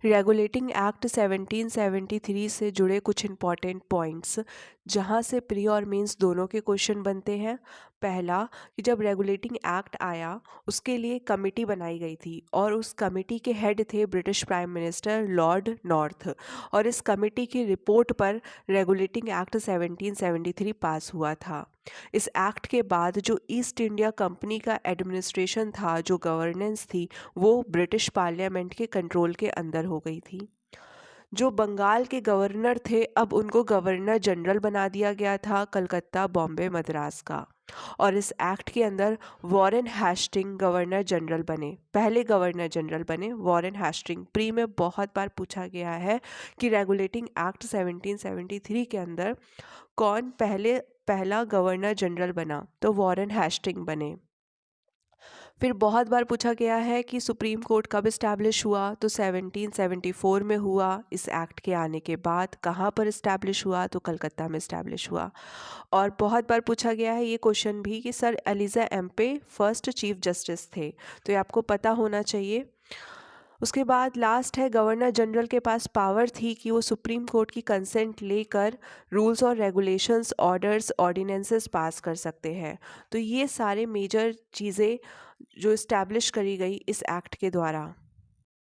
Regulating act 1773 से जुड़े कुछ इंपॉर्टेंट पॉइंट्स, जहां से प्री और मेंस दोनों के क्वेश्चन बनते हैं। पहला, कि जब रेगुलेटिंग एक्ट आया उसके लिए कमेटी बनाई गई थी और उस कमेटी के हेड थे British prime minister Lord north, और इस कमेटी की रिपोर्ट पर रेगुलेटिंग एक्ट 1773 पास हुआ था। इस एक्ट के बाद जो ईस्ट इंडिया कंपनी का एडमिनिस्ट्रेशन था, जो गवर्नेंस थी, वो ब्रिटिश पार्लियामेंट के कंट्रोल के अंदर हो गई थी। जो बंगाल के गवर्नर थे, अब उनको गवर्नर जनरल बना दिया गया था, कलकत्ता, बॉम्बे, मद्रास का। और इस एक्ट के अंदर वॉरेन हेस्टिंग गवर्नर जनरल बने, पहले गवर्नर जनरल बने वॉरेन हेस्टिंग। प्री में बहुत बार पूछा गया है कि रेगुलेटिंग एक्ट 1773 के अंदर कौन पहला गवर्नर जनरल बना, तो वॉरेन हेस्टिंग बने। फिर बहुत बार पूछा गया है कि सुप्रीम कोर्ट कब इस्टेब्लिश हुआ, तो 1774 में हुआ। इस एक्ट के आने के बाद कहाँ पर इस्टेब्लिश हुआ, तो कलकत्ता में इस्टेब्लिश हुआ। और बहुत बार पूछा गया है ये क्वेश्चन भी कि sir Elijah Impey first chief justice थे, तो ये आपको पता होना चाहिए। उसके बाद लास्ट है, गवर्नर जनरल के पास पावर थी कि वो सुप्रीम कोर्ट की कंसेंट लेकर रूल्स और रेगुलेशंस, ऑर्डर्स, ऑर्डिनेंसेस पास कर सकते हैं। तो ये सारे मेजर चीज़ें जो इस्टेब्लिश करी गई इस एक्ट के द्वारा।